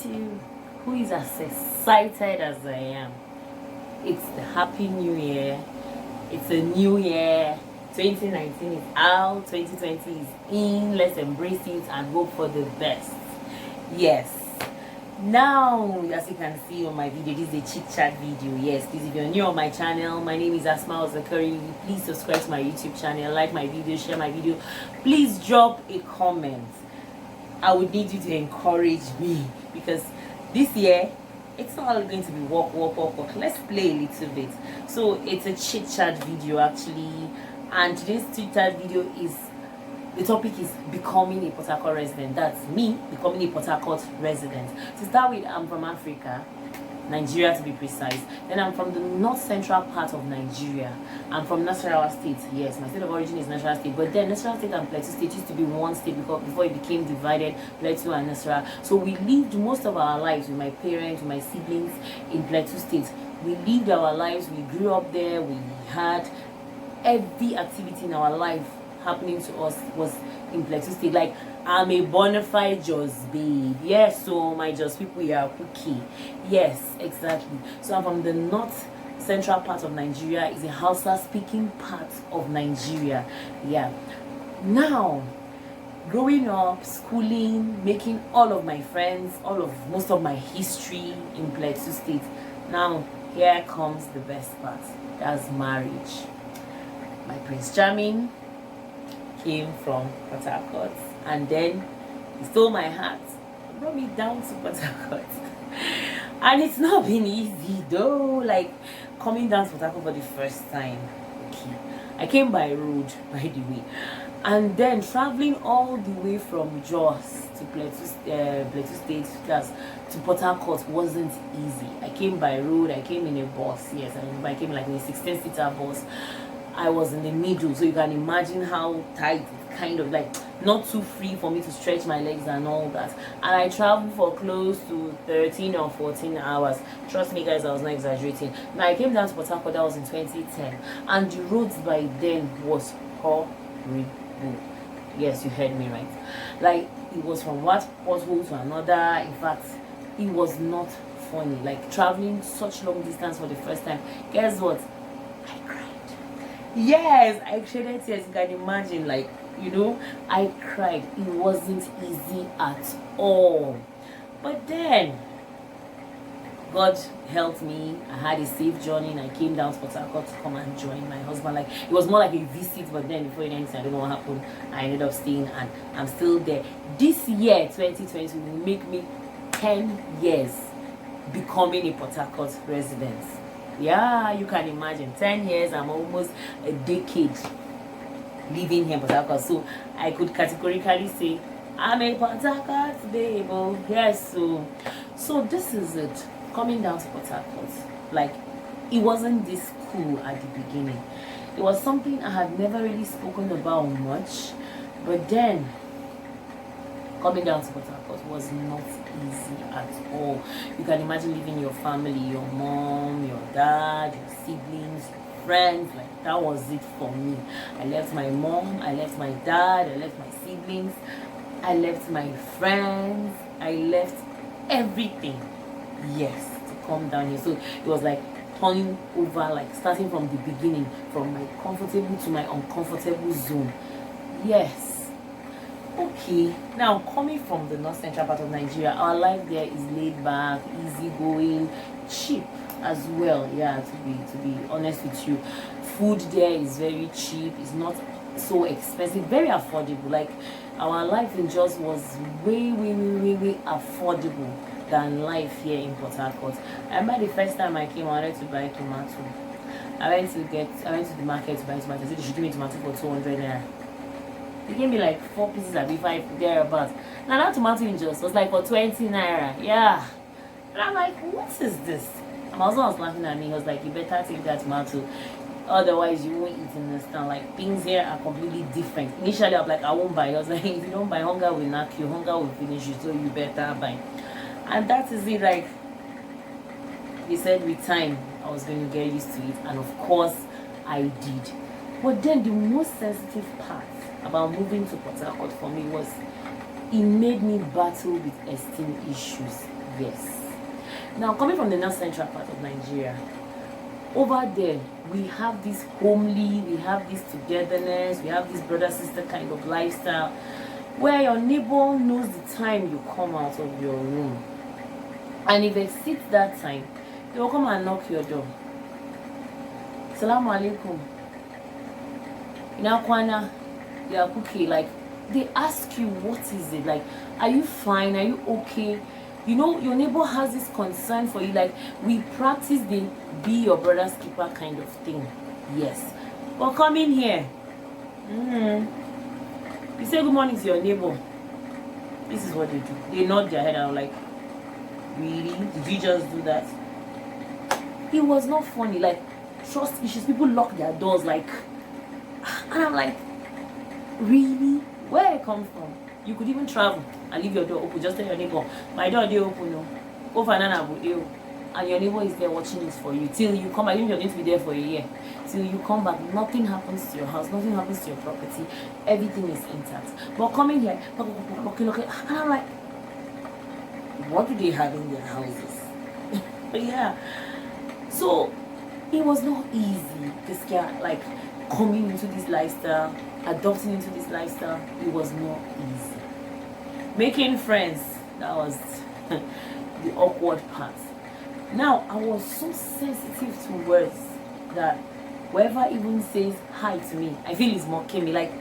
to who is as excited as I am. It's the happy new year. It's a new year. 2019 is out, 2020 is in. Let's embrace it and hope for the best. Yes. Now, as you can see on my video, this is a chit chat video. Yes, please, if you're new on my channel, my name is Asmau Zakari. Please subscribe to my YouTube channel, like my video, share my video. Please drop a comment. I would need you to encourage me because this year it's not all going to be walk. Let's play a little bit. So it's a chit chat video actually, and today's chit chat video is, the topic is becoming a Portharcourt resident. That's me becoming a Portharcourt resident. To start with, I'm from Africa, Nigeria to be precise. Then I'm from the north central part of Nigeria. I'm from Nasarawa State. Yes, my state of origin is Nasarawa State. But then Nasarawa State and Plateau State used to be one state before it became divided, Plateau and Nasarawa. So we lived most of our lives with my parents, with my siblings in Plateau State. We lived our lives, we grew up there, we had every activity in our life happening to us was in Plateau State. Like, I'm a bona fide Jos babe. Yes, so my Jos people are cookie. Yes, exactly. So I'm from the north central part of Nigeria. Is a Hausa speaking part of Nigeria. Yeah. Now, growing up, schooling, making all of my friends, most of my history in Plateau State. Now, here comes the best part. That's marriage. My Prince Charming came from Portharcourt, and then he stole my heart, brought me down to Portharcourt. And it's not been easy though, like coming down to Portharcourt for the first time. Okay, I came by road, by the way, and then traveling all the way from Jos to Plateau State, that's to Portharcourt, wasn't easy. I came by road, I came in a bus. Yes, I remember I came like in a 16-seater bus. I was in the middle, so you can imagine how tight, kind of like not too free for me to stretch my legs and all that. And I traveled for close to 13 or 14 hours. Trust me guys, I was not exaggerating. Now I came down to Portharcourt, that was in 2010, and the roads by then was horrible. Yes, you heard me right. Like, it was from one pothole to another. In fact, it was not funny. Like, traveling such long distance for the first time. Guess what? I cried. Yes, I shedded tears. You can imagine, like, you know, I cried. It wasn't easy at all. But then God helped me. I had a safe journey and I came down to Portharcourt to come and join my husband. Like, it was more like a visit, but then before anything, I don't know what happened. I ended up staying and I'm still there. This year, 2020, will make me 10 years becoming a Portharcourt resident. Yeah, you can imagine. 10 years, I'm almost a decade living here in Portharcourt. So I could categorically say I'm a Portharcourt babe. Yes, so this is it. Coming down to Portharcourt, like, it wasn't this cool at the beginning. It was something I had never really spoken about much, but then coming down to Portharcourt was not easy at all. You can imagine leaving your family, your mom, your dad, your siblings, your friends. Like, that was it for me. I left my mom, I left my dad, I left my siblings, I left my friends, I left everything. Yes, to come down here. So it was like turning over, like starting from the beginning, from my comfortable to my uncomfortable zone. Yes. Okay, now coming from the north central part of Nigeria, our life there is laid back, easy going, cheap as well. Yeah, to be honest with you, food there is very cheap. It's not so expensive, very affordable. Like, our life in Jos was way affordable than life here in Portharcourt. I remember the first time I came, I wanted to buy tomato. I went to the market to buy tomato. I said they should give me tomato for 200 naira. They gave me like 4 pieces at B5 thereabouts. Now that tomato in Jos was like for 20 naira. Yeah. And I'm like, what is this? And my husband was laughing at me. He was like, you better take that tomato, otherwise you won't eat in this town. Like, things here are completely different. Initially I was like, I won't buy. I was like, if you don't buy, hunger will knock you, hunger will finish you, so you better buy. And that is it. Like, he said with time I was going to get used to it, and of course I did. But then the most sensitive part about moving to Portharcourt for me was it made me battle with esteem issues. Yes. Now, coming from the north central part of Nigeria, over there, we have this homely, we have this togetherness, we have this brother-sister kind of lifestyle, where your neighbor knows the time you come out of your room. And if they sit that time, they will come and knock your door. Salaam alaikum. Inakwana, they are cooking. Like, they ask you, what is it? Like, are you fine? Are you okay? You know, your neighbor has this concern for you. Like, we practice the be your brother's keeper kind of thing. Yes. But come in here. You say good morning to your neighbor. This is what they do. They nod their head and are like, really? Did you just do that? It was not funny. Like, trust issues. People lock their doors. Like, and I'm like, really? Where I come from? You could even travel and leave your door open. Just tell your neighbor, my door is open. No, go for another video. And your neighbor is there watching it for you till you come back. Even you're going to be there for a year. Till you come back, nothing happens to your house, nothing happens to your property. Everything is intact. But coming here, and I'm like, what do they have in their houses? Yeah. So it was not easy. This guy, like, coming into this lifestyle, adopting into this lifestyle, it was not easy. Making friends, that was the awkward part. Now, I was so sensitive to words that whoever even says hi to me, I feel it's mocking me. Like,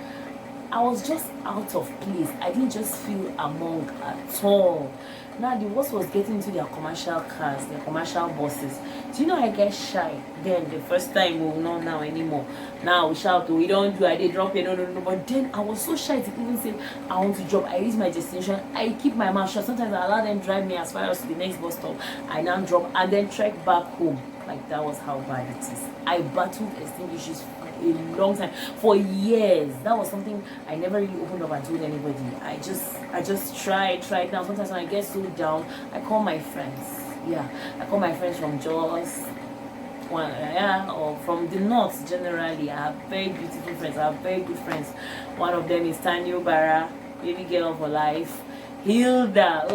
I was just out of place. I didn't just feel among at all. Now, the worst was getting into their commercial cars, their commercial buses. Do you know I get shy then the first time? Oh, not now anymore. Now we shout, oh, we don't do, I did drop it, no. But then I was so shy to even say, I want to drop. I reach my destination. I keep my mouth shut. Sometimes I allow them drive me as far as to the next bus stop. I now drop and then trek back home. Like, that was how bad it is. I battled extinguishers for a long time, for years. That was something I never really opened up and told anybody. I just tried. Now sometimes when I get so down, I call my friends. Yeah, I call my friends from Jos, or from the north generally. I have very beautiful friends. I have very good friends. One of them is Tanyo Bara, baby girl for life. Hilda,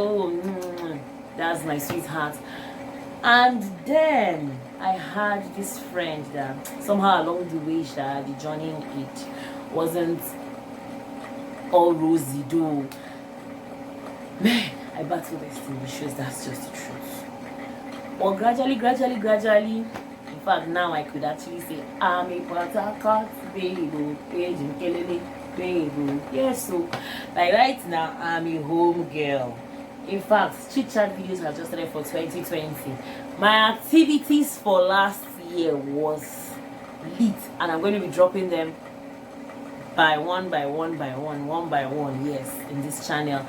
that's my sweetheart. And then I had this friend that somehow along the way, the journey it wasn't all rosy though. Man, I battled extinguishers, that's just the truth. But gradually, in fact, now I could actually say, I'm a Portharcourt baby, yes, so like right now, I'm a home girl. In fact, Chit videos have just started for 2020. My activities for last year was lit, and I'm going to be dropping them one by one, yes, in this channel,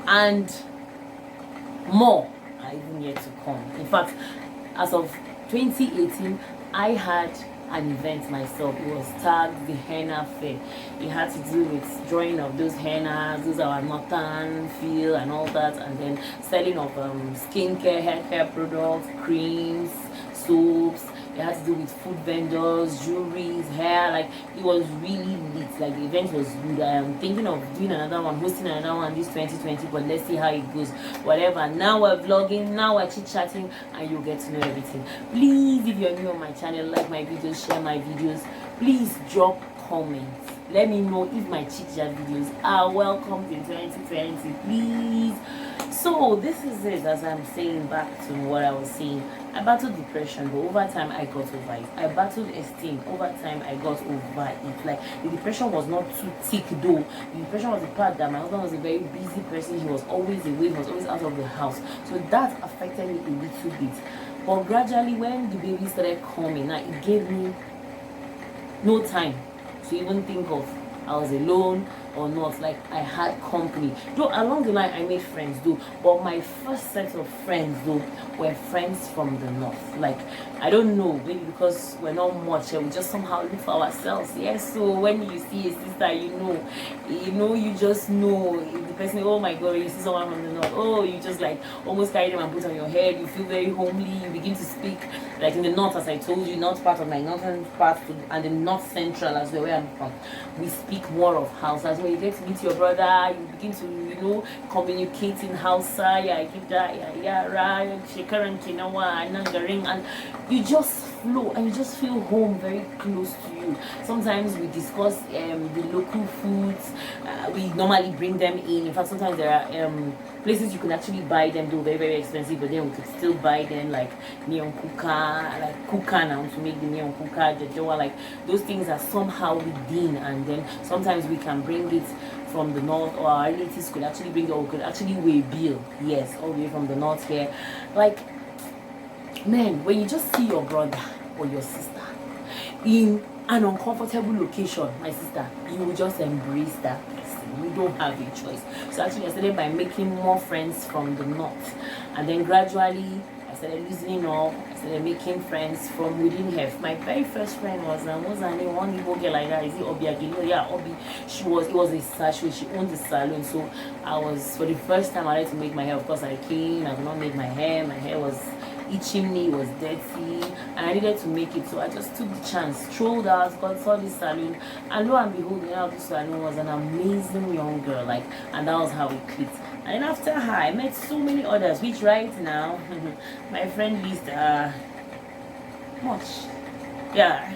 and more are even yet to come. In fact, as of 2018, I had an event myself. It was tagged the henna fair. It had to do with drawing of those hennas, those are northern feel and all that, and then selling of skincare, hair care products, creams, soaps. It had to do with food vendors, jewelries, hair. Like, it was really lit. Like, the event was good. I am thinking of doing another one, hosting another one this 2020, but let's see how it goes. Whatever. Now we're vlogging, now we're chit-chatting, and you'll get to know everything. Please, if you're new on my channel, like my videos, share my videos. Please drop comments. Let me know if my chit-chat videos are welcomed in 2020, please. So this is it, as I'm saying, back to what I was saying. I battled depression, but over time I got over it. I battled esteem. Over time I got over it. Like, the depression was not too thick though. The depression was the part that my husband was a very busy person. He was always away. He was always out of the house. So that affected me a little bit. But gradually, when the baby started coming, now it gave me no time to even think of I was alone or not. Like, I had company. Though along the line I made friends though, but my first set of friends though were friends from the north. Like, I don't know, maybe because we're not much, we just somehow look for ourselves. Yes, so when you see a sister, you just know the person. Oh my god, you see someone from the north, oh, you just like almost carry them and put on your head. You feel very homely. You begin to speak like in the north, as I told you, north part of my northern part and the north central as well, where I'm from. We speak more of Hausa. when you get to meet your brother, you begin to, communicate in Hausa, and you just flow and you just feel home very close to you. Sometimes we discuss the local foods. We normally bring them in. In fact, sometimes there are places you can actually buy them, though very, very expensive, but then we could still buy them, like neon kuka, like kuka now to make the neon kuka, jajawa, like those things are somehow within, and then sometimes we can bring it from the north, or our relatives could actually bring it, or could actually weigh bill, yes, all the way from the north here. Like, man, when you just see your brother or your sister in an uncomfortable location, my sister, you will just embrace that. You don't have a choice. So actually, I started by making more friends from the north, and then gradually I started loosening up. I started making friends from within her. My very first friend was her name? One Igbo girl like that. Is it Obi Agilo? Yeah, Obi. It was a salon. She owned the salon. So I was, for the first time, I had to make my hair. Of course, I came. I could not make my hair. My hair was itching me, was dirty, and I needed to make it. So I just took the chance, strolled out, saw this salon, and lo and behold, this salon was an amazing young girl. Like, and that was how we clicked. And then after her, I met so many others, which right now, my friend list much. Yeah.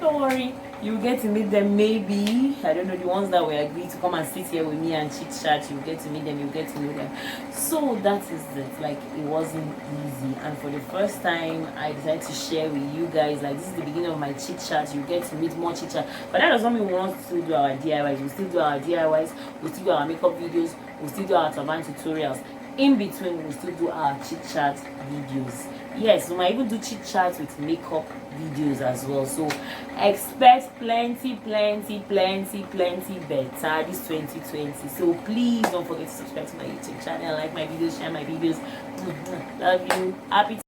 Don't worry, you get to meet them. Maybe, I don't know, the ones that will agree to come and sit here with me and chit chat, you get to meet them, you get to know them. So that is it. Like, it wasn't easy, and for the first time I decided to share with you guys, like, this is the beginning of my chit chat. You get to meet more chit chat, but that does not mean we want to do our DIYs. We still do our DIYs, we still do our makeup videos, we still do our turban tutorials. In between, we still do our chit chat videos. Yes, we might even do chit chats with makeup videos as well. So expect plenty better this 2020. So please don't forget to subscribe to my YouTube channel, like my videos, share my videos. Love you. Happy